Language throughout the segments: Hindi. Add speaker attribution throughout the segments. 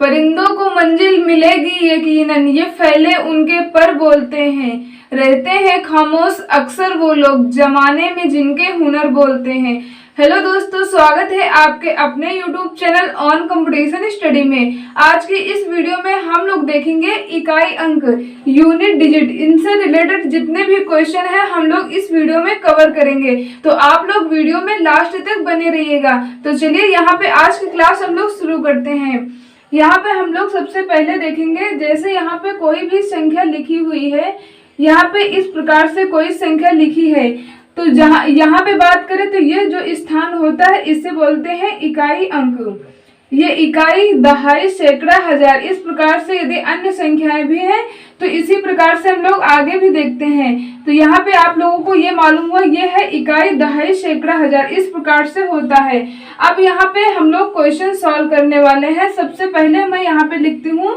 Speaker 1: परिंदों को मंजिल मिलेगी यकीनन, ये फैले उनके पर बोलते हैं। रहते हैं खामोश अक्सर वो लोग, जमाने में जिनके हुनर बोलते हैं। हेलो दोस्तों, स्वागत है आपके अपने YouTube channel on competition study में। आज की इस वीडियो में हम लोग देखेंगे इकाई अंक, यूनिट डिजिट, इनसे रिलेटेड जितने भी क्वेश्चन हैं हम लोग इस वीडियो में कवर करेंगे। तो आप लोग वीडियो में लास्ट तक बने रहिएगा। तो चलिए यहाँ पे आज की क्लास हम लोग शुरू करते हैं। यहाँ पे हम लोग सबसे पहले देखेंगे, जैसे यहाँ पे कोई भी संख्या लिखी हुई है, यहाँ पे इस प्रकार से कोई संख्या लिखी है, तो जहाँ यहाँ पे बात करें तो ये जो स्थान होता है इसे बोलते हैं इकाई अंक। ये इकाई, दहाई, सैकड़ा, हजार, इस प्रकार से यदि अन्य संख्याएं भी हैं तो इसी प्रकार से हम लोग आगे भी देखते हैं। तो यहाँ पे आप लोगों को ये मालूम हुआ, ये है इकाई, दहाई, सैकड़ा, हजार, इस प्रकार से होता है। अब यहाँ पे हम लोग क्वेश्चन सॉल्व करने वाले हैं। सबसे पहले मैं यहाँ पे लिखती हूँ,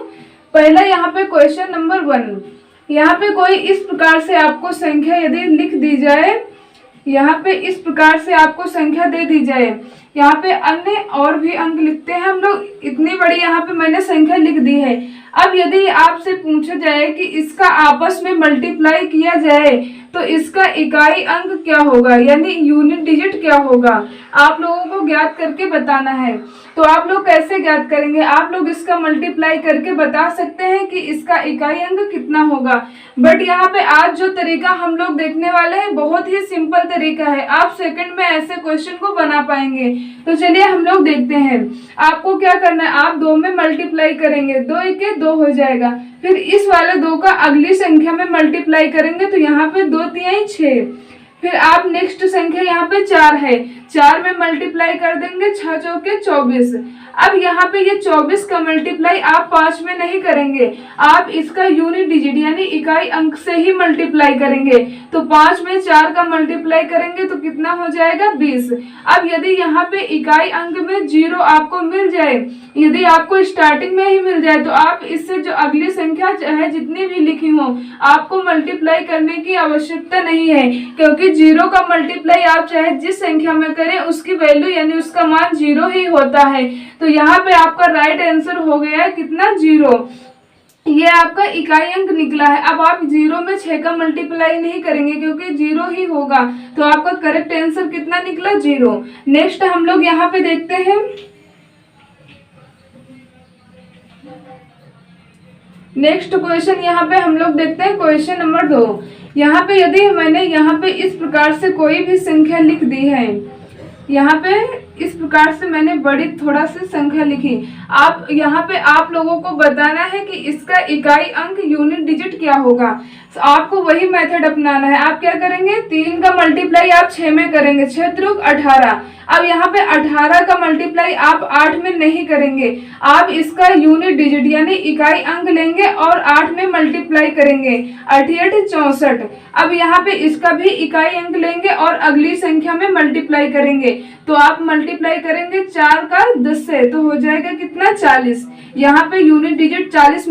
Speaker 1: पहला यहाँ पे क्वेश्चन नंबर 1। यहाँ पे कोई इस प्रकार से आपको संख्या यदि लिख दी जाए, यहाँ पे इस प्रकार से आपको संख्या दे दी जाए, यहाँ पे अन्य और भी अंक लिखते हैं हम लोग, इतनी बड़ी यहाँ पे मैंने संख्या लिख दी है। अब यदि आपसे पूछा जाए कि इसका आपस में मल्टीप्लाई किया जाए तो इसका इकाई अंक क्या होगा, यानी यूनिट डिजिट क्या होगा, आप लोगों को ज्ञात करके बताना है। तो आप लोग कैसे ज्ञात करेंगे? आप लोग इसका मल्टीप्लाई करके बता सकते हैं कि इसका इकाई अंक कितना होगा। बट यहाँ पे आज जो तरीका हम लोग देखने वाले हैं बहुत ही सिंपल तरीका है, आप सेकंड में ऐसे क्वेश्चन को बना पाएंगे। तो चलिए हम लोग देखते हैं। आपको क्या करना है, आप 2 में मल्टीप्लाई करेंगे, 2 1 2 हो जाएगा। फिर इस वाले 2 का अगली संख्या में मल्टीप्लाई करेंगे तो यहाँ पे 2 3 6। फिर आप नेक्स्ट संख्या यहाँ पे 4 है, 4 में मल्टीप्लाई कर देंगे, 6 चौके 24। अब यहाँ पे ये 24 का मल्टीप्लाई आप 5 में नहीं करेंगे, आप इसका यूनिट डिजिट यानी इकाई अंक से ही मल्टीप्लाई करेंगे। तो 5 में 4 का मल्टीप्लाई करेंगे तो कितना हो जाएगा, 20। अब यदि यहाँ पे इकाई अंक में 0 आपको मिल जाए, यदि आपको स्टार्टिंग में ही मिल जाए तो आप इससे जो अगली संख्या चाहे जितनी भी लिखी हो आपको मल्टीप्लाई करने की आवश्यकता नहीं है, क्योंकि 0 का मल्टीप्लाई आप चाहे जिस संख्या में करें उसकी वैल्यू यानी उसका मान 0 ही होता है। तो यहाँ पे आपका राइट आंसर हो गया है कितना, 0। ये आपका इकाई अंक निकला है। अब आप 0 में 6 का मल्टीप्लाई नहीं करेंगे क्योंकि 0 ही होगा, तो आपका करेक्ट आंसर कितना निकला, 0। नेक्स्ट हम लोग यहाँ पे देखते हैं, नेक्स्ट क्वेश्चन यहाँ पे हम लोग देखते हैं क्वेश्चन नंबर 2। यहाँ पे यदि मैंने यहाँ पे इस प्रकार से कोई भी संख्या लिख दी है, यहाँ पे इस प्रकार से मैंने बड़ी थोड़ा सी संख्या लिखी, आप यहाँ पे आप लोगों को बताना है कि इसका इकाई अंक यूनिट डिजिट क्या होगा। तो आपको वही मेथड अपनाना है। आप क्या करेंगे, 3 का मल्टीप्लाई आप 6 में करेंगे, 6 3 18। अब यहाँ पे 18 का मल्टीप्लाई आप 8 में नहीं करेंगे, आप इसका यूनिट डिजिट यानी इकाई अंक लेंगे और 8 में मल्टीप्लाई करेंगे, 8 8 64। अब यहाँ पे इसका भी इकाई अंक लेंगे और अगली संख्या में मल्टीप्लाई करेंगे, तो आप मल्टीप्लाई करेंगे 4 का 10 से, तो हो जाएगा कितना, 40। यहाँ पे यूनिट डिजिट 40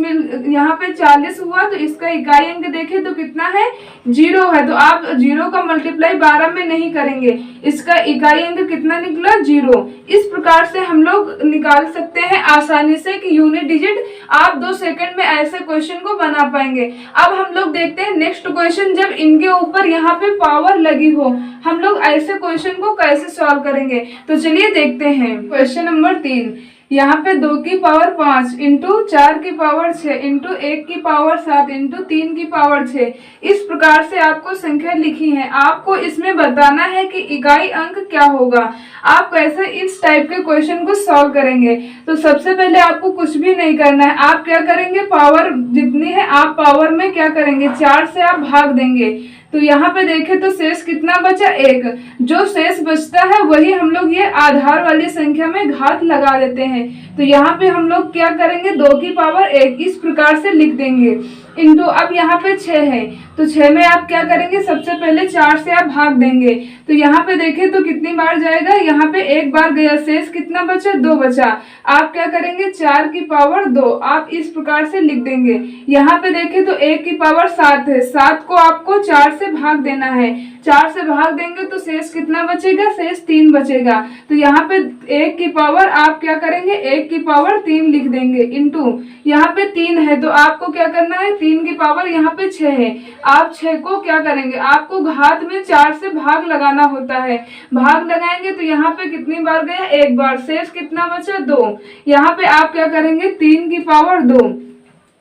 Speaker 1: यहाँ पे 40 हुआ, तो इसका इकाई अंक देखें तो कितना है, 0 है। तो आप 0 का मल्टीप्लाई 12 में नहीं करेंगे, इसका इकाई अंक कितना निकला, 0। इस प्रकार से हम लोग निकाल सकते हैं आसानी से कि यूनिट डिजिट। आप 2 सेकंड में ऐसे क्वेश्चन को बना पाएंगे। अब हम लोग देखते हैं नेक्स्ट क्वेश्चन, जब इनके ऊपर यहाँ पे पावर लगी हो हम लोग ऐसे क्वेश्चन को कैसे सॉल्व करेंगे। तो चलिए देखते हैं क्वेश्चन नंबर 3। यहाँ पे 2 की पावर 5 इंटू 4 की पावर 6 इंटू 1 की पावर 7 इंटू 3 की पावर 6, इस प्रकार से आपको संख्या लिखी है। आपको इसमें बताना है कि इकाई अंक क्या होगा। आप कैसे इस टाइप के क्वेश्चन को सॉल्व करेंगे। तो सबसे पहले आपको कुछ भी नहीं करना है, आप क्या करेंगे, पावर जितनी है आप पावर में क्या करेंगे, 4 से आप भाग देंगे। तो यहाँ पे देखें तो शेष कितना बचा, 1। जो शेष बचता है वही हम लोग ये आधार वाली संख्या में घात लगा देते हैं। तो यहाँ पे हम लोग क्या करेंगे, 2 की पावर 1 इस प्रकार से लिख देंगे, इंटू अब यहाँ पे 6 है तो 6 में आप क्या करेंगे, सबसे पहले 4 से आप भाग देंगे। तो यहाँ पे देखें तो कितनी बार जाएगा, यहाँ पे एक बार गया, शेष कितना बचा, 2 बचा। आप क्या करेंगे, 4 की पावर 2 आप इस प्रकार से लिख देंगे। यहाँ पे देखें तो 1 की पावर 7 है, 7 को आपको 4 से भाग देना है। 4 से भाग देंगे तो शेष कितना बचेगा, शेष 3 बचेगा। तो यहाँ पे 1 की पावर आप क्या करेंगे, 1 की पावर 3 लिख देंगे, इंटू यहाँ पे 3 है तो आपको क्या करना है, 3 की पावर यहाँ पे 6 है। आप 6 को क्या करेंगे, आपको घात में 4 से भाग लगाना होता है। भाग लगाएंगे तो यहाँ पे कितनी बार गया, एक बार, शेष कितना बचा, 2। यहाँ पे आप क्या करेंगे, 3 की पावर 2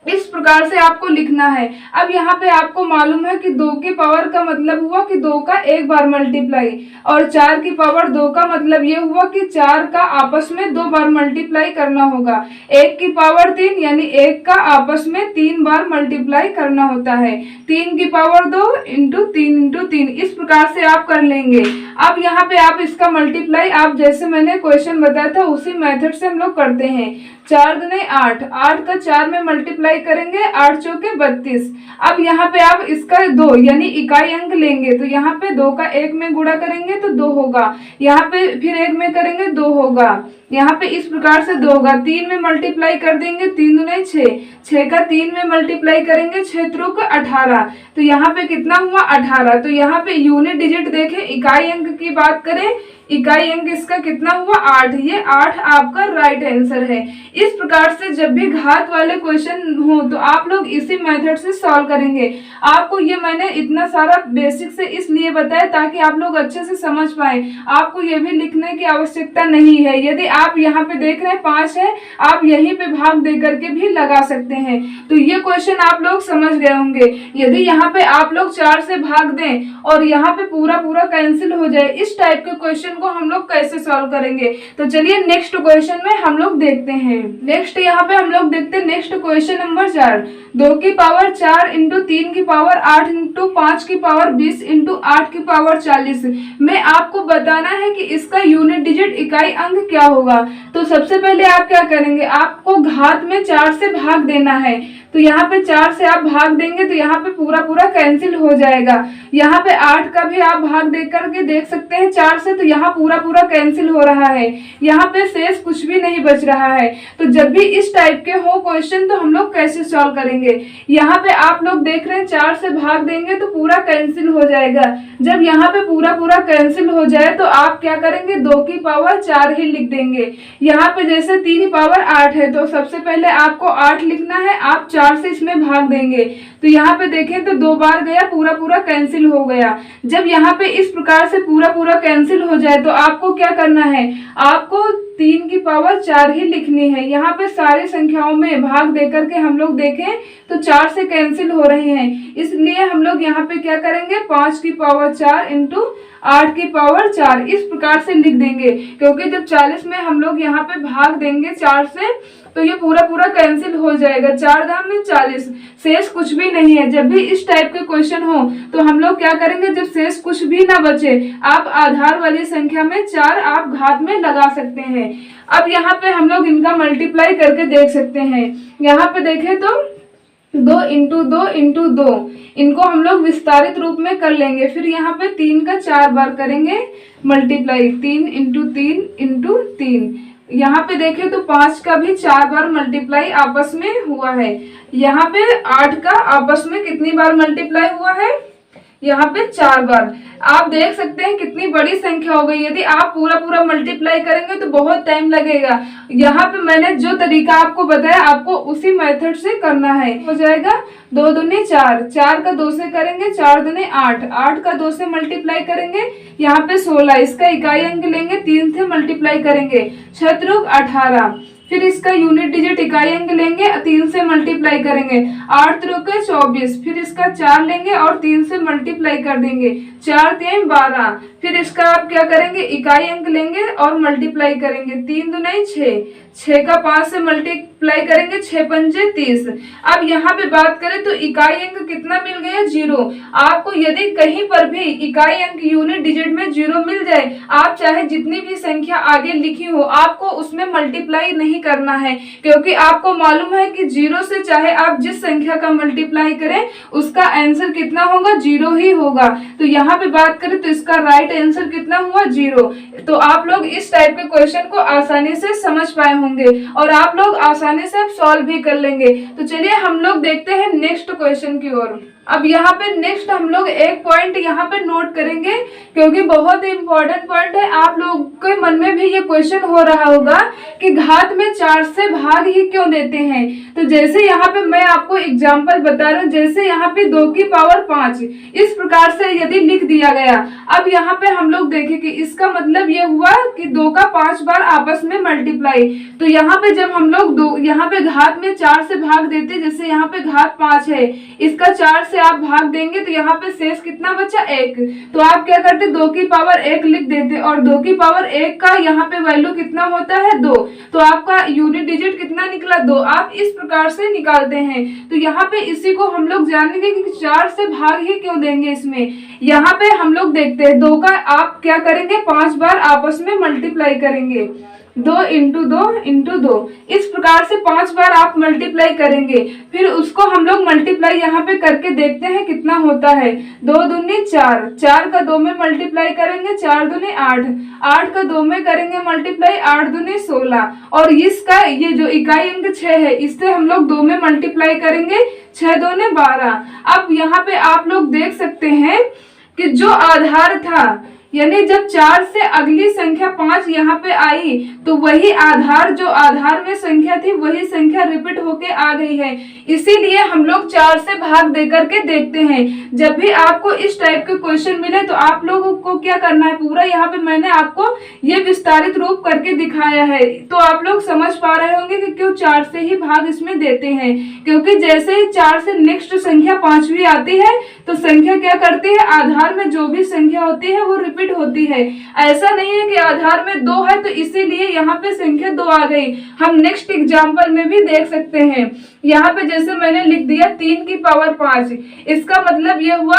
Speaker 1: इस प्रकार से आपको लिखना है। अब यहाँ पे आपको मालूम है कि 2 की पावर का मतलब हुआ कि 2 का एक बार मल्टीप्लाई, और 4 की पावर 2 का मतलब ये हुआ कि 4 का आपस में 2 बार मल्टीप्लाई करना होगा। 1 की पावर 3 यानी 1 का आपस में 3 बार मल्टीप्लाई करना होता है। 3 की पावर 2 इंटू 3 इंटू 3 इस प्रकार से आप कर लेंगे। अब यहाँ पे आप इसका मल्टीप्लाई आप जैसे मैंने क्वेश्चन बताया था उसी मेथड से हम लोग करते हैं। 4 दूने 8, 8 का 4 में मल्टीप्लाई करेंगे, 8 चौके 32। अब यहाँ पे आप इसका 2 यानी इकाई अंक लेंगे, तो यहाँ पे 2 का 1 में गुणा करेंगे तो 2 होगा, यहाँ पे फिर 1 में करेंगे 2 होगा, यहाँ पे इस प्रकार से 2 होगा। 3 में मल्टीप्लाई कर देंगे, 3 दूने 6, 6 का 3 में मल्टीप्लाई करेंगे, 6 त्रिक 18, तो यहाँ पे कितना हुआ, 18। तो यहाँ पे यूनिट डिजिट देखें, इकाई अंक की बात करें, इकाई अंक इसका कितना हुआ, 8। ये 8 आपका राइट आंसर है। इस प्रकार से जब भी घात वाले क्वेश्चन हो तो आप लोग इसी मेथड से सॉल्व करेंगे। आपको ये मैंने इतना सारा बेसिक से इसलिए बताया ताकि आप लोग अच्छे से समझ पाए। आपको ये भी लिखने की आवश्यकता नहीं है। यदि आप यहाँ पे देख रहे हैं 5 है, आप यहीं पे भाग दे करके भी लगा सकते हैं। तो ये क्वेश्चन आप लोग समझ गए होंगे। यदि यहाँ पे आप लोग 4 से भाग दें और यहाँ पे पूरा पूरा कैंसिल हो जाए, इस टाइप के क्वेश्चन को हम लोग कैसे सॉल्व करेंगे, तो चलिए नेक्स्ट क्वेश्चन में हम लोग देखते हैं। नेक्स्ट यहाँ पे हम लोग देखते हैं नेक्स्ट क्वेश्चन नंबर 4। 2 की पावर 4 इंटू 3 की पावर 8 इंटू 5 की पावर 20 इंटू 8 की पावर 40 में आपको बताना है कि इसका यूनिट डिजिट इकाई अंक क्या होगा। तो सबसे पहले आप क्या करेंगे, आपको घात में 4 से भाग देना है। तो यहाँ पे 4 से आप भाग देंगे तो यहाँ पे पूरा पूरा कैंसिल हो जाएगा। यहाँ पे 8 का भी आप भाग दे करके देख सकते हैं 4 से, तो यहाँ पूरा पूरा कैंसिल हो रहा है। यहाँ पे शेष कुछ भी नहीं बच रहा है। तो जब भी इस टाइप के हो क्वेश्चन तो हम लोग कैसे सॉल्व करेंगे। यहाँ पे आप लोग देख रहे हैं 4 से भाग देंगे तो पूरा कैंसिल हो जाएगा। जब यहाँ पे पूरा पूरा कैंसिल हो जाए तो आप क्या करेंगे, 2 की पावर 4 ही लिख देंगे। यहाँ पे जैसे 3 की पावर 8 है तो सबसे पहले आपको 8 लिखना है, आप 4 से इसमें भाग देंगे। तो यहाँ पे देखें तो 2 बार गया, पूरा पूरा कैंसिल हो गया। जब यहाँ पे इस प्रकार से पूरा पूरा कैंसिल हो जाए तो आपको क्या करना है, आपको 3 की पावर 4 ही लिखनी है। यहाँ पे सारी संख्याओं में भाग देकर के हम लोग देखें तो 4 से कैंसिल हो रहे हैं, इसलिए हम लोग यहाँ पे क्या करेंगे, 5 की पावर 4 इंटू 8 की पावर 4 इस प्रकार से लिख देंगे। क्योंकि जब 40 में हम लोग यहाँ पे भाग देंगे 4 से तो ये पूरा पूरा कैंसिल हो जाएगा। 4 दाम में 40, शेष कुछ भी नहीं है। जब भी इस टाइप के क्वेश्चन हो तो हम लोग क्या करेंगे, जब शेष कुछ भी ना बचे आप आधार वाली संख्या में 4 आप घात में लगा सकते हैं। अब यहाँ पे हम लोग इनका मल्टीप्लाई करके देख सकते हैं। यहाँ पे देखें तो 2 इंटू 2 इंटू 2 इनको हम लोग विस्तारित रूप में कर लेंगे। फिर यहाँ पे 3 का 4 बार करेंगे मल्टीप्लाई, 3 इंटू 3 इंटू 3। यहाँ पे देखें तो 5 का भी 4 बार मल्टीप्लाई आपस में हुआ है। यहाँ पे 8 का आपस में कितनी बार मल्टीप्लाई हुआ है, यहाँ पे 4 बार। आप देख सकते हैं कितनी बड़ी संख्या हो गई। यदि आप पूरा पूरा मल्टीप्लाई करेंगे तो बहुत टाइम लगेगा। यहाँ पे मैंने जो तरीका आपको बताया आपको उसी मेथड से करना है। हो जाएगा 2 दूने 4, 4 का 2 से करेंगे, 4 दूने 8, 8 का 2 से मल्टीप्लाई करेंगे, यहाँ पे 16 इसका इकाई अंक लेंगे, 3 से मल्टीप्लाई करेंगे, 6 त्रिक 18। फिर इसका यूनिट डिजिट इकाई अंक लेंगे, 3 से मल्टीप्लाई करेंगे, 8 त्रिक 24। फिर इसका 4 लेंगे और 3 से मल्टीप्लाई कर देंगे, 4 3 12। फिर इसका आप क्या करेंगे, इकाई अंक लेंगे और मल्टीप्लाई करेंगे, 3 दूने 6, 6 का 5 से मल्टीप्लाई करेंगे, 6 पंजे 30। अब यहाँ पे बात करें तो इकाई अंक कितना मिल गया, 0। आपको यदि कहीं पर भी इकाई अंक यूनिट डिजिट में 0 मिल जाए, आप चाहे जितनी भी संख्या आगे लिखी हो, आपको उसमें मल्टीप्लाई नहीं करना है, क्योंकि आपको मालूम है कि 0 से चाहे आप जिस संख्या का मल्टीप्लाई करें उसका आंसर कितना होगा, 0 ही होगा। तो यहाँ पे बात करें तो इसका राइट आंसर कितना हुआ, 0। तो आप लोग इस टाइप के क्वेश्चन को आसानी से समझ पाए होंगे और आप लोग आसानी से सॉल्व भी कर लेंगे। तो चलिए हम लोग देखते हैं नेक्स्ट क्वेश्चन की ओर। अब यहाँ पे नेक्स्ट हम लोग एक पॉइंट यहाँ पे नोट करेंगे, क्योंकि बहुत ही इंपॉर्टेंट पॉइंट है। आप लोग के मन में भी ये क्वेश्चन हो रहा होगा कि घात में 4 से भाग ही क्यों देते हैं। तो जैसे यहाँ पे मैं आपको एग्जांपल बता रहा हूँ, जैसे यहाँ पे 2 की पावर 5 इस प्रकार से यदि लिख दिया गया। अब यहाँ पे हम लोग देखें कि इसका मतलब ये हुआ कि 2 का 5 बार आपस में मल्टीप्लाई। तो यहाँ पे जब हम लोग यहाँ पे घात में 4 से भाग देते, जैसे यहाँ पे घात 5 है, इसका 4 से आप भाग देंगे तो यहाँ पे शेष कितना बचा, 1। तो आप क्या करते, 2 की पावर 1 लिख देते और 2 की पावर 1 का यहाँ पे वैल्यू कितना होता है, 2। तो आपका यूनिट डिजिट कितना निकला, 2। आप इस प्रकार से निकालते हैं। तो यहाँ पे इसी को हम लोग जानेंगे कि 4 से भाग ही क्यों देंगे इसमें। यहाँ पे हम लोग देखते हैं 2 का आप क्या करेंगे, 5 बार आपस में मल्टीप्लाई करेंगे, 2 इंटू 2 इंटू 2, इस प्रकार से 5 बार आप मल्टीप्लाई करेंगे। फिर उसको हम लोग मल्टीप्लाई यहाँ पे करके देखते हैं कितना होता है। 2 दूनी 4, 4 का 2 में मल्टीप्लाई करेंगे, 4 दूनी 8, 8 का 2 में करेंगे मल्टीप्लाई, 8 दूनी 16। और इसका ये जो इकाई अंक 6 है, इससे हम लोग 2 में मल्टीप्लाई करेंगे, 6 दूनी 12। अब यहाँ पे आप लोग देख सकते हैं कि जो आधार था, यानी जब 4 से अगली संख्या 5 यहाँ पे आई, तो वही आधार, जो आधार में संख्या थी वही संख्या रिपीट होके आ गई है। इसीलिए हम लोग 4 से भाग दे करके देखते हैं। जब भी आपको इस टाइप के क्वेश्चन मिले तो आप लोगों को क्या करना है, पूरा यहाँ पे मैंने आपको ये विस्तारित रूप करके दिखाया है। तो आप लोग समझ पा रहे होंगे कि क्यों 4 से ही भाग इसमें देते हैं, क्योंकि जैसे ही 4 से नेक्स्ट संख्या 5वीं आती है तो संख्या क्या करती है, आधार में जो भी संख्या होती है वो रिपीट होती है। ऐसा नहीं है कि आधार में 2 है तो इसीलिए यहाँ पे संख्या 2 आ गई। हम नेक्स्ट एग्जांपल में भी देख सकते हैं। यहाँ पे जैसे मैंने लिख दिया 3 की पावर 5, इसका मतलब ये हुआ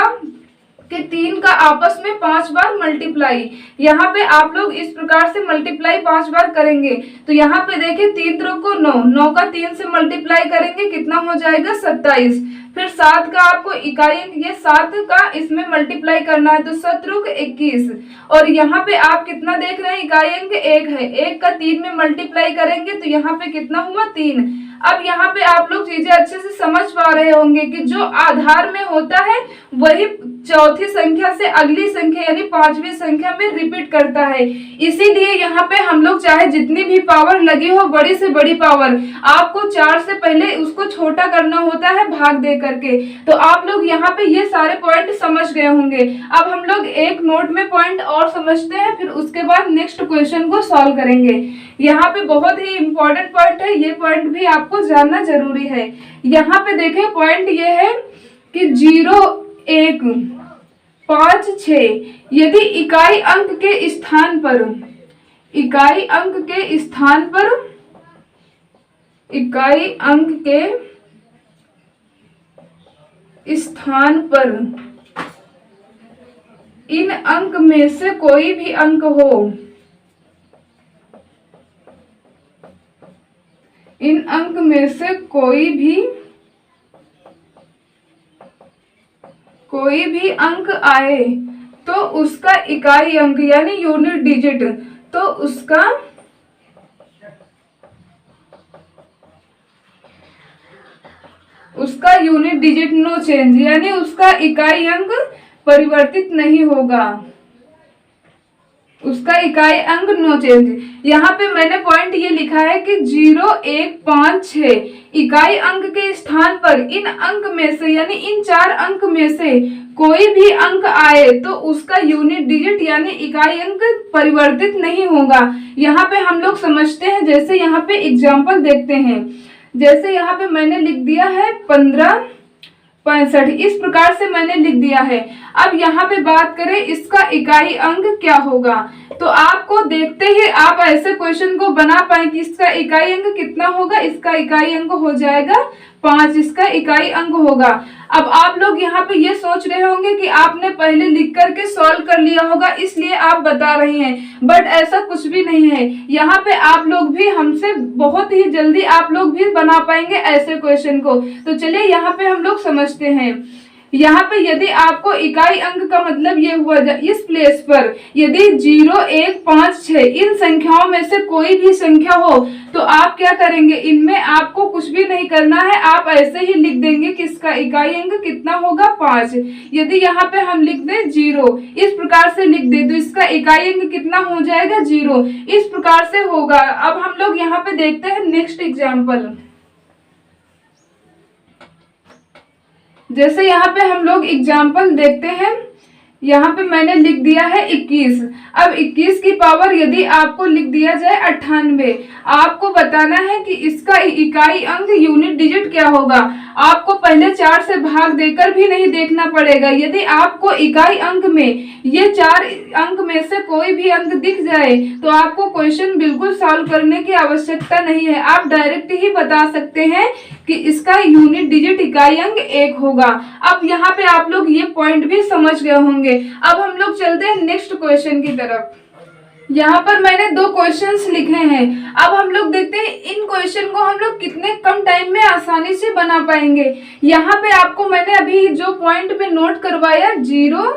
Speaker 1: कि 3 का आपस में 5 बार मल्टीप्लाई। यहाँ पे आप लोग इस प्रकार से मल्टीप्लाई 5 बार करेंगे। तो यहाँ पे देखिए 3 त्रिक को 9, 9 का 3 से मल्टीप्लाई करेंगे, कितना हो जाएगा, 27। फिर 7 का आपको इकाई अंक ये 7 का इसमें मल्टीप्लाई करना है, तो 7 त्रिक 21। और यहाँ पे आप कितना देख रहे हैं, इकाई अंक 1 है, 1 का 3 में मल्टीप्लाई करेंगे तो यहाँ पे कितना हुआ, 3। अब यहाँ पे आप लोग चीजें अच्छे से समझ पा रहे होंगे कि जो आधार में होता है वही चौथी संख्या से अगली संख्या यानी 5वीं संख्या में रिपीट करता है। इसीलिए यहाँ पे हम लोग चाहे जितनी भी पावर लगी हो, बड़ी से बड़ी पावर, आपको 4 से पहले उसको छोटा करना होता है भाग दे करके। तो आप लोग यहाँ पे ये सारे पॉइंट समझ गए होंगे। अब हम लोग एक नोट में पॉइंट और समझते हैं, फिर उसके बाद नेक्स्ट क्वेश्चन को सॉल्व करेंगे। यहाँ पे बहुत ही इंपॉर्टेंट पॉइंट है, ये पॉइंट भी आपको जानना जरूरी है। यहाँ पे देखें पॉइंट ये है कि 0 1 5 6 यदि इकाई अंक के स्थान पर, इकाई अंक के स्थान पर, इकाई अंक के स्थान पर इन अंक में से कोई भी अंक हो, इन अंक में से कोई भी अंक आए तो उसका इकाई अंक यानी यूनिट डिजिट, तो उसका यूनिट डिजिट नो चेंज, यानी उसका इकाई अंक परिवर्तित नहीं होगा, उसका इकाई अंक नो चेंज। यहाँ पे मैंने पॉइंट ये लिखा है कि 0 1 5 6 इकाई अंक के स्थान पर इन अंक में से यानी इन 4 अंक में से कोई भी अंक आए तो उसका यूनिट डिजिट यानी इकाई अंक परिवर्तित नहीं होगा। यहाँ पे हम लोग समझते हैं, जैसे यहाँ पे एग्जाम्पल देखते हैं। जैसे यहाँ पे मैंने लिख दिया है 15 65। इस प्रकार से मैंने लिख दिया है। अब यहाँ पे बात करें इसका इकाई अंक क्या होगा, तो आपको देखते ही आप ऐसे क्वेश्चन को बना पाए कि इसका इकाई अंक कितना होगा। इसका इकाई अंक हो जाएगा 5, इसका इकाई अंक होगा। अब आप लोग यहाँ पे ये सोच रहे होंगे कि आपने पहले लिख करके सॉल्व कर लिया होगा इसलिए आप बता रहे हैं, बट ऐसा कुछ भी नहीं है। यहाँ पे आप लोग भी हमसे बहुत ही जल्दी आप लोग भी बना पाएंगे ऐसे क्वेश्चन को। तो चलिए यहाँ पे हम लोग समझते हैं। यहाँ पे यदि आपको इकाई अंक का मतलब ये हुआ, इस प्लेस पर यदि 0, 1, 5, 6 इन संख्याओं में से कोई भी संख्या हो तो आप क्या करेंगे, इनमें आपको कुछ भी नहीं करना है, आप ऐसे ही लिख देंगे कि इसका इकाई अंक कितना होगा 5। यदि यहाँ पे हम लिख दें 0, इस प्रकार से लिख दे तो इसका इकाई अंक कितना हो जाएगा 0, इस प्रकार से होगा। अब हम लोग यहाँ पे देखते हैं नेक्स्ट एग्जाम्पल। जैसे यहाँ पे हम लोग एग्जाम्पल देखते हैं, यहाँ पे मैंने लिख दिया है 21। अब 21 की पावर यदि आपको लिख दिया जाए 98, आपको बताना है कि इसका इकाई अंक यूनिट डिजिट क्या होगा। आपको पहले 4 से भाग देकर भी नहीं देखना पड़ेगा। यदि आपको इकाई अंक में ये 4 अंक में से कोई भी अंक दिख जाए तो आपको क्वेश्चन बिल्कुल सॉल्व करने की आवश्यकता नहीं है, आप डायरेक्ट ही बता सकते हैं कि इसका यूनिट डिजिट इकाई अंक 1 होगा। अब यहाँ पे आप लोग ये पॉइंट भी समझ गए होंगे। अब हम लोग चलते हैं नेक्स्ट क्वेश्चन की तरफ। यहाँ पर मैंने 2 क्वेश्चंस लिखे हैं। अब हम लोग देखते हैं इन क्वेश्चन को हम लोग कितने कम टाइम में आसानी से बना पाएंगे। यहाँ पे आपको मैंने अभी जो पॉइंट में नोट करवाया 0,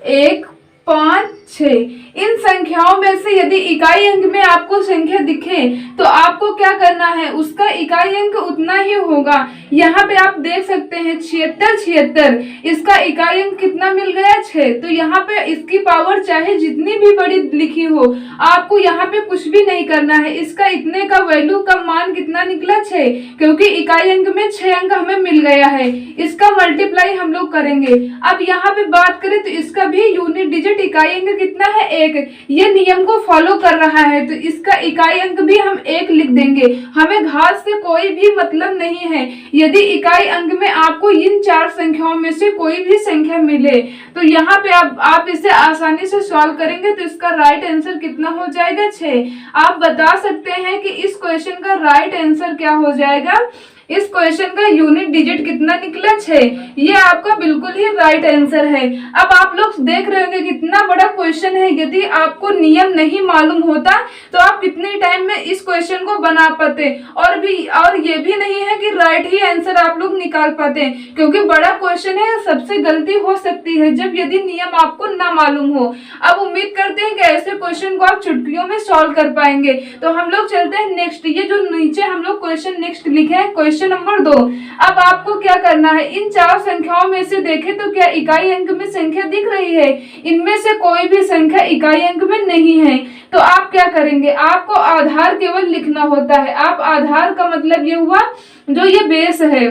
Speaker 1: 1, 5, 6 इन संख्याओं में से यदि इकाई अंक में आपको संख्या दिखे तो आपको क्या करना है, उसका इकाई अंक उतना ही होगा। यहाँ पे आप देख सकते हैं 76, इसका इकाई अंक कितना मिल गया 6। तो यहाँ पे इसकी पावर चाहे जितनी भी बड़ी लिखी हो आपको यहाँ पे कुछ भी नहीं करना है। इसका इतने का वैल्यू का मान कितना निकला 6, क्योंकि इकाई अंक में 6 अंक हमें मिल गया है। इसका मल्टीप्लाई हम लोग करेंगे। अब यहाँ पे बात करें तो इसका भी यूनिट डिजिट इकाई अंक कितना है 1। ये नियम को फॉलो कर रहा है तो इसका इकाई अंक भी हम 1 लिख देंगे। हमें घात से कोई भी मतलब नहीं है। यदि इकाई अंक में आपको इन 4 संख्याओं में से कोई भी संख्या मिले तो यहाँ पे आप इसे आसानी से सॉल्व करेंगे तो इसका राइट आंसर कितना हो जाएगा 6। आप बता सकते हैं कि इस क्वेश्चन का राइट आंसर क्या हो जाएगा। इस क्वेश्चन का यूनिट डिजिट कितना निकला 6। ये आपका बिल्कुल ही राइट आंसर है। अब आप लोग देख रहे होंगे कितना बड़ा क्वेश्चन है। यदि आपको नियम नहीं मालूम होता तो आप कितने टाइम में इस क्वेश्चन को बना पाते, और ये भी नहीं है कि राइट ही आंसर आप लोग निकाल पाते, क्योंकि बड़ा क्वेश्चन है, सबसे गलती हो सकती है जब यदि नियम आपको ना मालूम हो। अब उम्मीद करते हैं कि ऐसे क्वेश्चन को आप चुटकियों में सॉल्व कर पाएंगे। तो हम लोग चलते हैं नेक्स्ट। ये जो नीचे हम लोग क्वेश्चन नेक्स्ट लिखे हैं, क्वेश्चन नंबर 2। अब आपको क्या करना है, इन 4 संख्याओं में से देखें तो क्या इकाई अंक में संख्या दिख रही है। इनमें से कोई भी संख्या इकाई अंक में नहीं है। तो आप क्या करेंगे, आपको आधार केवल लिखना होता है। आप आधार का मतलब ये हुआ जो ये बेस है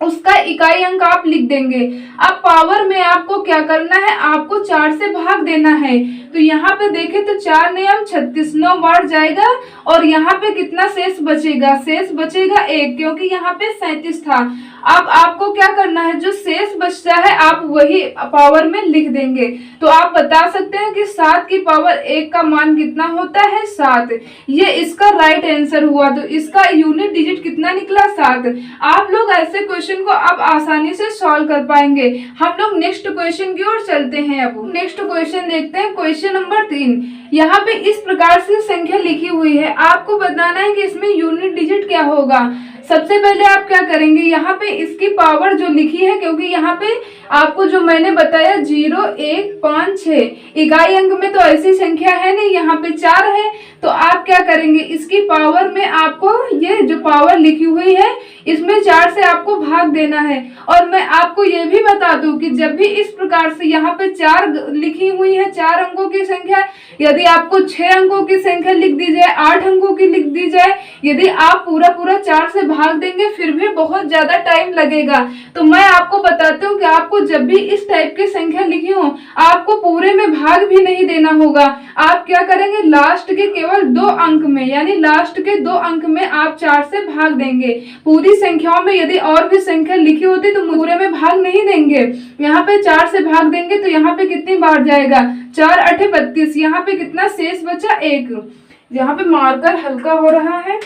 Speaker 1: उसका इकाई अंक आप लिख देंगे। अब पावर में आपको क्या करना है, आपको 4 से भाग देना है। तो यहाँ पे देखें तो 4 नियम 36, 9 बार जाएगा और यहाँ पे कितना शेष बचेगा, शेष बचेगा 1, क्योंकि यहाँ पे 37 था। अब आपको क्या करना है, जो शेष बचता है आप वही पावर में लिख देंगे। तो आप बता सकते हैं कि 7 की पावर 1 का मान कितना होता है 7। ये इसका राइट आंसर हुआ। तो इसका यूनिट डिजिट कितना निकला 7। आप लोग ऐसे क्वेश्चन को अब आसानी से सॉल्व कर पाएंगे। हम लोग नेक्स्ट क्वेश्चन की ओर चलते हैं। अब नेक्स्ट क्वेश्चन देखते हैं, क्वेश्चन नंबर 3। यहाँ पे इस प्रकार से संख्या लिखी हुई है, आपको बताना है कि इसमें यूनिट डिजिट क्या होगा। सबसे पहले आप क्या करेंगे, यहाँ पे इसकी पावर जो लिखी है, क्योंकि यहाँ पे आपको जो मैंने बताया 0, 1, 5, 6 इकाई अंक में तो ऐसी संख्या है नहीं, यहाँ पे 4 है। तो आप क्या करेंगे, इसकी पावर में आपको ये जो पावर लिखी हुई है इसमें 4 से आपको भाग देना है। और मैं आपको ये भी बता दूं कि जब भी इस प्रकार से यहाँ पे 4 लिखी हुई है, 4 अंकों की संख्या, यदि आपको 6 अंकों की संख्या लिख दी जाए, 8 अंकों की लिख दी जाए, यदि आप पूरा 4 से भाग देंगे फिर भी बहुत ज्यादा टाइम लगेगा। तो मैं आपको बताती हूँ कि आपको जब भी इस टाइप की संख्या लिखी हो आपको पूरे में भाग भी नहीं देना होगा। आप क्या करेंगे, लास्ट के केवल 2 अंक में, यानी लास्ट के 2 अंक में आप 4 से भाग देंगे। पूरी संख्याओं में यदि और भी संख्या लिखी होती तो पूरे में भाग नहीं देंगे। यहाँ पे 4 से भाग देंगे तो यहाँ पे कितनी बार जाएगा, 4 8 32। यहाँ पे कितना शेष बचा, 1। यहाँ पे मार्कर हल्का हो रहा है,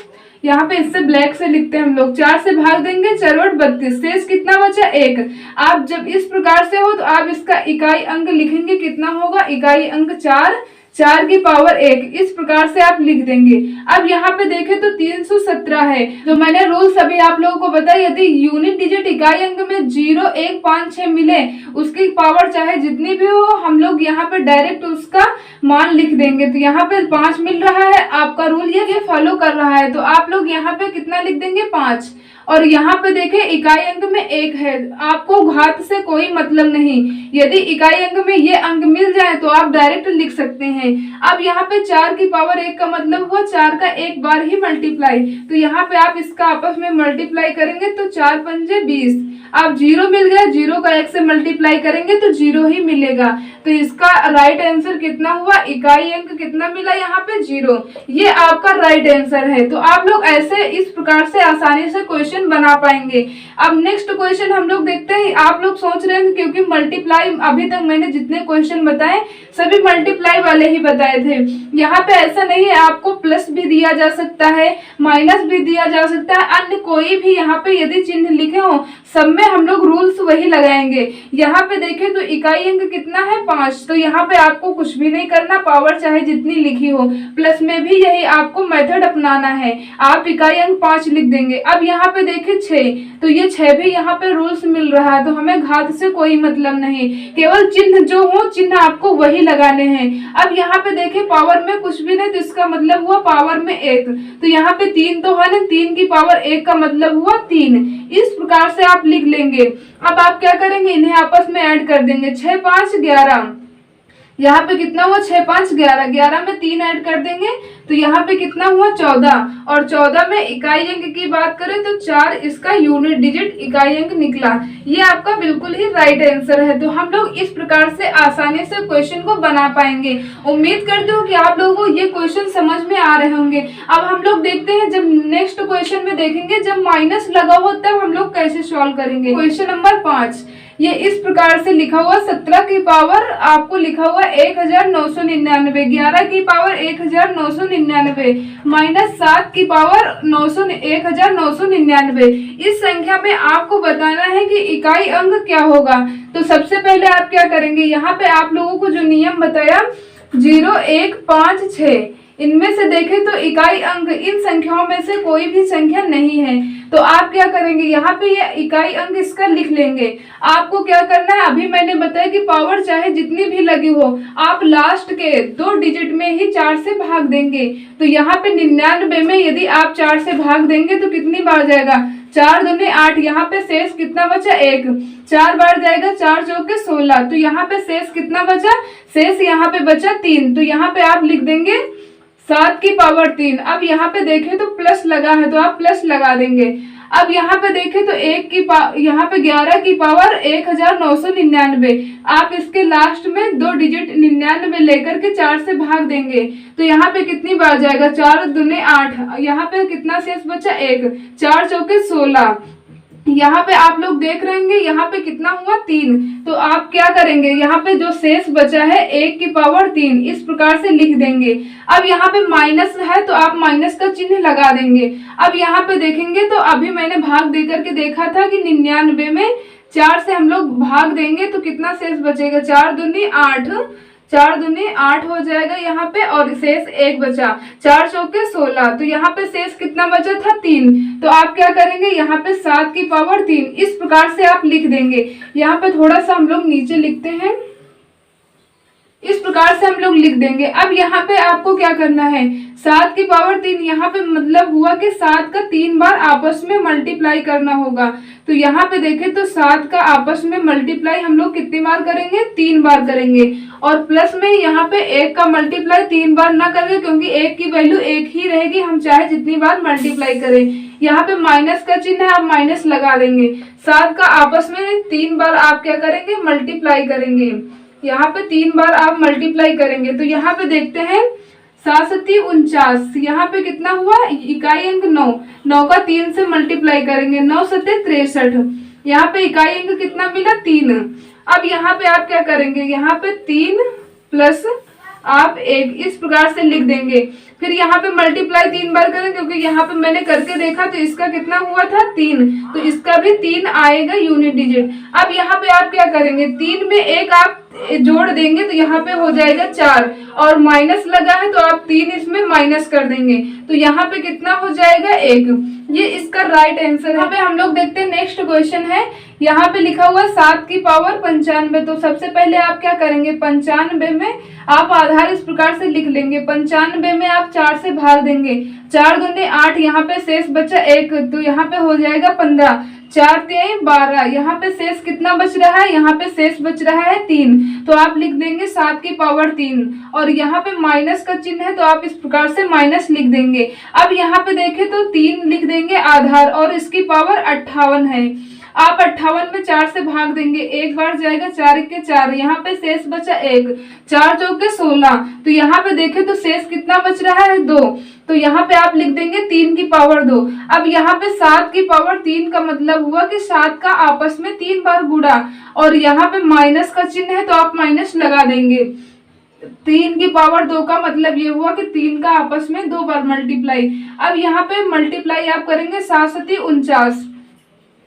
Speaker 1: यहाँ पे इससे ब्लैक से लिखते हैं हम लोग। 4 से भाग देंगे, 4 और 32, शेष कितना बचा, 1। आप जब इस प्रकार से हो तो आप इसका इकाई अंक लिखेंगे, कितना होगा, इकाई अंक 4, 4 की पावर 1, इस प्रकार से आप लिख देंगे। अब यहाँ पे देखें तो 317 है। जो मैंने रूल सभी आप लोगों को बताया, यदि यूनिट डिजिट इकाई अंक में 0 1 5 6 मिले, उसकी पावर चाहे जितनी भी हो, हम लोग यहाँ पे डायरेक्ट उसका मान लिख देंगे। तो यहाँ पे 5 मिल रहा है, आपका रूल ये फॉलो कर रहा है, तो आप लोग यहाँ पे कितना लिख देंगे, 5। और यहाँ पे देखें इकाई अंक में 1 है, आपको घात से कोई मतलब नहीं। यदि इकाई अंक में ये अंक मिल जाए तो आप डायरेक्ट लिख सकते हैं। अब यहाँ पे 4 की पावर 1 का मतलब हुआ 4 का एक बार ही मल्टीप्लाई, तो यहाँ पे आप इसका आपस में मल्टीप्लाई करेंगे तो 4 पंजे 20। आप 0 मिल गया, 0 का 1 से मल्टीप्लाई करेंगे तो 0 ही मिलेगा। तो इसका राइट आंसर कितना हुआ, इकाई अंक कितना मिला, यहाँ पे 0। ये आपका राइट आंसर है। तो आप लोग ऐसे इस प्रकार से आसानी से क्वेश्चन बना पाएंगे। अब नेक्स्ट क्वेश्चन हम लोग देखते हैं। आप लोग सोच रहे हैं क्योंकि मल्टीप्लाई अभी तक मैंने जितने क्वेश्चन बताए सभी मल्टीप्लाई वाले ही बताए थे। यहाँ पे ऐसा नहीं है, आपको प्लस भी दिया जा सकता है, माइनस भी दिया जा सकता है, अन्य कोई भी यहाँ पे यदि चिन्ह लिखे हो सब में हम लोग रूल्स वही लगाएंगे। यहाँ पे देखें तो इकाई अंक कितना है, 5, तो यहाँ पे आपको कुछ भी नहीं करना, पावर चाहे जितनी लिखी हो। प्लस में भी यही आपको मेथड अपनाना है, आप इकाई अंक 5 लिख देंगे। अब यहाँ पे देखें 6, तो ये 6 भी यहाँ पे रूल्स मिल रहा है, तो हमें घात से कोई मतलब नहीं, केवल चिन्ह जो हो चिन्ह आपको वही लगाने हैं। अब यहाँ पे देखें पावर में कुछ भी नहीं, तो इसका मतलब हुआ पावर में 1, तो यहाँ पे 3 तो है ना, 3 की पावर 1 का मतलब हुआ 3। इस प्रकार से आप लिख लेंगे। अब आप क्या करेंगे, इन्हें आपस में ऐड कर देंगे, 6 5 11। यहाँ पे कितना हुआ, 6 5 11, 11 में 3 ऐड कर देंगे तो यहाँ पे कितना हुआ, 14। और 14 में इकाई अंक की बात करें तो 4 इसका यूनिट डिजिट इकाई अंक निकला। ये आपका बिल्कुल ही राइट आंसर है। तो हम लोग इस प्रकार से आसानी से क्वेश्चन को बना पाएंगे। उम्मीद करती हूँ कि आप लोगों को ये क्वेश्चन समझ में आ रहे होंगे। अब हम लोग देखते हैं, जब नेक्स्ट क्वेश्चन में देखेंगे जब माइनस लगा हो तब हम लोग कैसे सॉल्व करेंगे। क्वेश्चन नंबर 5 ये इस प्रकार से लिखा हुआ, 17 की पावर आपको लिखा हुआ 1999, 11 की पावर 1999 माइनस 7 की पावर 1999। इस संख्या में आपको बताना है कि इकाई अंक क्या होगा। तो सबसे पहले आप क्या करेंगे, यहाँ पे आप लोगों को जो नियम बताया 0 1 5 6, इनमें से देखें तो इकाई अंक इन संख्याओं में से कोई भी संख्या नहीं है। तो आप क्या करेंगे, यहाँ पे ये इकाई अंक इसका लिख लेंगे। आपको क्या करना है, अभी मैंने बताया कि पावर चाहे जितनी भी लगी हो, आप लास्ट के 2 डिजिट में ही 4 से भाग देंगे। तो यहाँ पे 99 में यदि आप 4 से भाग देंगे तो कितनी बार जाएगा, 4 दूनी 8। यहाँ पे शेष कितना बचा, 1, 4 बार जाएगा, 4 चौके 16। तो यहाँ पे शेष कितना बचा, शेष यहाँ पे बचा 3। तो यहाँ पे आप लिख देंगे 7 की पावर 3। अब यहाँ पे देखें तो प्लस लगा है तो आप प्लस लगा देंगे। अब यहाँ पे देखें तो यहाँ पे 11 की पावर 1999, आप इसके लास्ट में 2 डिजिट 99 लेकर के 4 से भाग देंगे। तो यहाँ पे कितनी बार जाएगा, 4 दूने 8। यहाँ पे कितना शेष बचा, 1, 4 चौके 16। यहाँ पे आप लोग देख रहे होंगे यहाँ पे कितना हुआ, 3। तो आप क्या करेंगे, यहाँ पे जो शेष बचा है 1 की पावर 3, इस प्रकार से लिख देंगे। अब यहाँ पे माइनस है तो आप माइनस का चिन्ह लगा देंगे। अब यहाँ पे देखेंगे तो अभी मैंने भाग दे करके देखा था कि 99 में 4 से हम लोग भाग देंगे तो कितना शेष बचेगा, 4 दूनी 8, 4 दूनी 8 हो जाएगा यहाँ पे, और शेष 1 बचा, 4 चौके 16। तो यहाँ पे शेष कितना बचा था, 3। तो आप क्या करेंगे, यहाँ पे 7 की पावर 3, इस प्रकार से आप लिख देंगे। यहाँ पे थोड़ा सा हम लोग नीचे लिखते हैं, इस प्रकार से हम लोग लिख देंगे। अब यहाँ पे आपको क्या करना है, 7 की पावर 3, यहाँ पे मतलब हुआ कि 7 का 3 बार आपस में मल्टीप्लाई करना होगा। तो यहाँ पे देखें तो 7 का आपस में मल्टीप्लाई हम लोग कितनी बार करेंगे, 3 बार करेंगे। और प्लस में यहाँ पे 1 का मल्टीप्लाई 3 बार ना करेंगे, क्योंकि 1 की वैल्यू 1 ही रहेगी, हम चाहे जितनी बार मल्टीप्लाई करें। यहाँ पे माइनस का चिन्ह है, आप माइनस लगा देंगे। 7 का आपस में 3 बार आप क्या करेंगे, मल्टीप्लाई करेंगे। यहाँ पे 3 बार आप मल्टीप्लाई करेंगे। तो यहाँ पे देखते हैं 7 सत्ती 49, यहाँ पे कितना हुआ, इकाई अंक 9, 9 का 3 से मल्टीप्लाई करेंगे, 9 सत्ते 63, यहाँ पे इकाई अंक कितना मिला 3। अब यहाँ पे आप क्या करेंगे, यहाँ पे 3 प्लस आप 1 इस प्रकार से लिख देंगे। फिर यहाँ पे मल्टीप्लाई 3 बार करें, क्योंकि यहाँ पे मैंने करके देखा तो इसका कितना हुआ था 3, तो इसका भी 3 आएगा यूनिट डिजिट। अब यहाँ पे आप क्या करेंगे, 3 में 1 आप जोड़ देंगे तो यहाँ पे हो जाएगा 4, और माइनस लगा है तो आप 3 इसमें माइनस कर देंगे, तो यहाँ पे कितना हो जाएगा 1। ये इसका राइट आंसर है। यहाँ पे हम लोग देखते हैं नेक्स्ट क्वेश्चन है, यहाँ पे लिखा हुआ 7 की पावर 95। तो सबसे पहले आप क्या करेंगे, 95 में आप आधार इस प्रकार से लिख लेंगे, 95 में आप 4 से भाग देंगे, 4 दूनी 8, यहाँ पे शेष बचा 1, तो यहाँ पे हो जाएगा 15, 4 तिहाई 12, यहाँ पे शेष कितना बच रहा है, यहाँ पे शेष बच रहा है 3, तो आप लिख देंगे 7 की पावर 3, और यहाँ पे माइनस का चिन्ह है तो आप इस प्रकार से माइनस लिख देंगे। अब यहाँ पे देखें तो 3 लिख देंगे आधार, और इसकी पावर 58 है, आप 58 में 4 से भाग देंगे, एक बार जाएगा 4 के 4, यहाँ पे शेष बचा 1, 4 चौके 16, तो यहाँ पे देखें तो शेष कितना बच रहा है 2, तो यहाँ पे आप लिख देंगे 3 की पावर 2। अब यहाँ पे 7 की पावर 3 का मतलब हुआ कि 7 का आपस में 3 बार गुणा, और यहाँ पे माइनस का चिन्ह है तो आप माइनस लगा देंगे। 3 की पावर 2 का मतलब ये हुआ कि 3 का आपस में 2 बार मल्टीप्लाई। अब यहाँ पे मल्टीप्लाई आप करेंगे 7 सत्ती 49,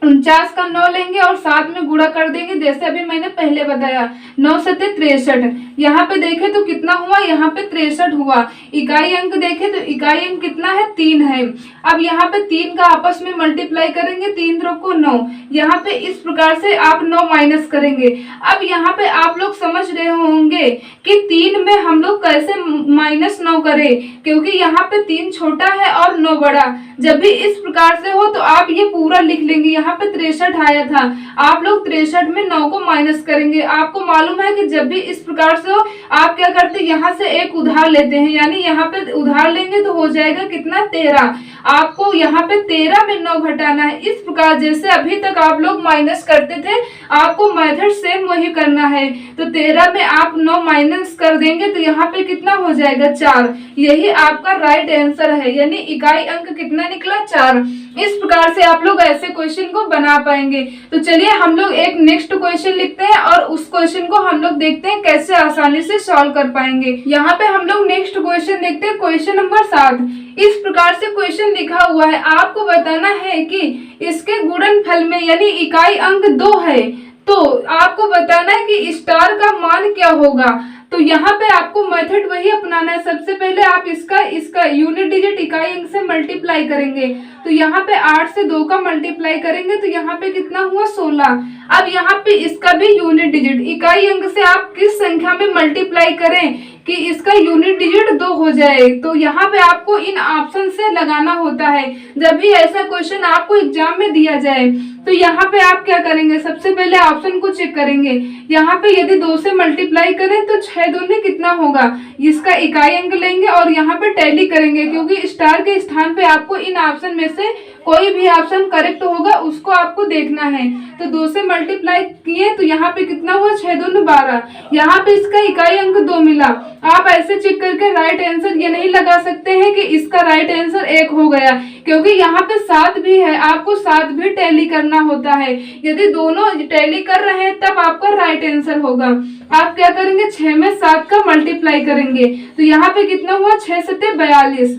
Speaker 1: 49 का 9 लेंगे और 7 में गुणा कर देंगे, जैसे अभी मैंने पहले बताया, 9 सत्ते 63, यहाँ पे देखे तो कितना हुआ, यहाँ पे 63 हुआ। इकाई अंक देखे तो इकाई अंक कितना है 3 है। अब यहाँ पे 3 का आपस में मल्टीप्लाई करेंगे, 3 3 को 9, यहाँ पे इस प्रकार से आप 9 माइनस करेंगे। अब यहाँ पे आप लोग समझ रहे होंगे कि 3 में हम लोग कैसे -9 करें, क्योंकि यहाँ पे 3 छोटा है और 9 बड़ा। जब भी इस प्रकार से हो तो आप ये पूरा लिख लेंगे, यहाँ पे 63 आया था, आप लोग 63 में 9 को माइनस करेंगे। आपको मालूम है कि जब भी इस प्रकार से हो आप क्या करते हैं, यहाँ से एक उधार लेते हैं, यानी यहाँ पे उधार लेंगे तो हो जाएगा कितना 13, आपको यहाँ पे 13 में 9 घटाना है। इस प्रकार जैसे अभी तक आप लोग माइनस करते थे, आपको मेथड सेम वही करना है। तो 13 में आप 9 माइनस कर देंगे तो यहाँ पे कितना हो जाएगा 4, यही आपका राइट आंसर है, यानी इकाई अंक कितना निकला 4। इस प्रकार से आप लोग ऐसे क्वेश्चन को बना पाएंगे। तो चलिए हम लोग एक नेक्स्ट क्वेश्चन लिखते हैं और उस क्वेश्चन को हम लोग देखते हैं कैसे आसानी से सॉल्व कर पाएंगे। यहाँ पे हम लोग नेक्स्ट क्वेश्चन देखते हैं, क्वेश्चन नंबर 7। इस प्रकार से क्वेश्चन लिखा हुआ है, आपको बताना है कि इसके गुणनफल में यानी इकाई अंक 2 है, तो आपको बताना है कि स्टार का मान क्या होगा। तो यहाँ पे आपको मेथड वही अपनाना है। सबसे पहले आप इसका यूनिट डिजिट इकाई अंक से मल्टीप्लाई करेंगे, तो यहाँ पे 8 से 2 का मल्टीप्लाई करेंगे तो यहाँ पे कितना हुआ 16। अब यहाँ पे इसका भी यूनिट डिजिट इकाई अंक से आप किस संख्या में मल्टीप्लाई करें कि इसका यूनिट डिजिट 2 हो जाए, तो यहाँ पे आपको इन ऑप्शन से लगाना होता है। जब भी ऐसा क्वेश्चन आपको एग्जाम में दिया जाए तो यहाँ पे आप क्या करेंगे, सबसे पहले ऑप्शन को चेक करेंगे। यहाँ पे यदि 2 से मल्टीप्लाई करें तो 6 दूनी कितना होगा, इसका इकाई अंक लेंगे और यहाँ पे टैली करेंगे, क्योंकि स्टार के स्थान पे आपको इन ऑप्शन में से कोई भी ऑप्शन करेक्ट होगा उसको आपको देखना है। तो 2 से मल्टीप्लाई किए तो यहाँ पे कितना हुआ 6 दूनी 12, यहाँ पे इसका इकाई अंक 2 मिला। आप ऐसे चेक करके राइट आंसर ये नहीं लगा सकते हैं कि इसका राइट आंसर 1 हो गया, क्योंकि यहाँ पे 7 भी है, आपको 7 भी टैली करना होता है। यदि दोनों टैली कर रहे हैं तब आपका राइट आंसर होगा। आप क्या करेंगे, 6 में 7 का मल्टीप्लाई करेंगे तो यहाँ पे कितना हुआ 6 सत्ते 42।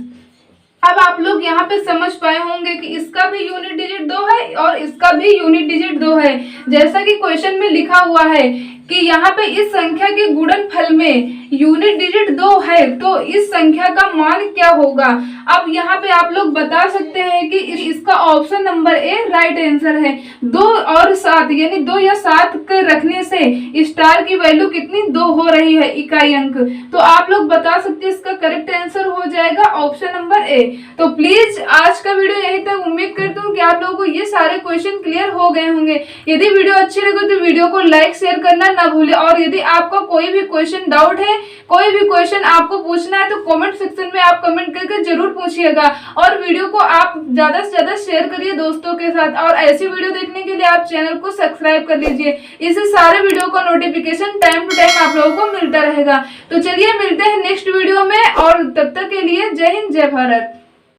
Speaker 1: अब आप लोग यहाँ पे समझ पाए होंगे कि इसका भी यूनिट डिजिट 2 है और इसका भी यूनिट डिजिट 2 है। जैसा कि क्वेश्चन में लिखा हुआ है कि यहाँ पे इस संख्या के गुणनफल में यूनिट डिजिट 2 है, तो इस संख्या का मान क्या होगा। अब यहाँ पे आप लोग बता सकते हैं कि इसका option number A right answer है। 2 और 7 यानी 2 या 7 के रखने से स्टार की वैल्यू कितनी 2 हो रही है इकाई अंक, तो आप लोग बता सकते हैं इसका करेक्ट आंसर हो जाएगा ऑप्शन नंबर ए। तो प्लीज आज का वीडियो यहीं तक, उम्मीद करता हूँ कि आप लोगों को ये सारे क्वेश्चन क्लियर हो गए होंगे। यदि वीडियो अच्छी लगे तो वीडियो को लाइक शेयर करना ना भूले, और यदि आपका कोई भी क्वेश्चन डाउट है, कोई भी क्वेश्चन आपको पूछना है तो कमेंट सेक्शन में आप कमेंट करके जरूर पूछिएगा, और वीडियो को आप ज्यादा से ज्यादा शेयर करिए दोस्तों के साथ। और ऐसी वीडियो देखने के लिए आप चैनल को सब्सक्राइब कर लीजिए, इससे सारे वीडियो का नोटिफिकेशन टाइम टू टाइम आप लोगों को मिलता रहेगा। तो चलिए मिलते हैं नेक्स्ट वीडियो में और तब तक के लिए जय हिंद जय भारत।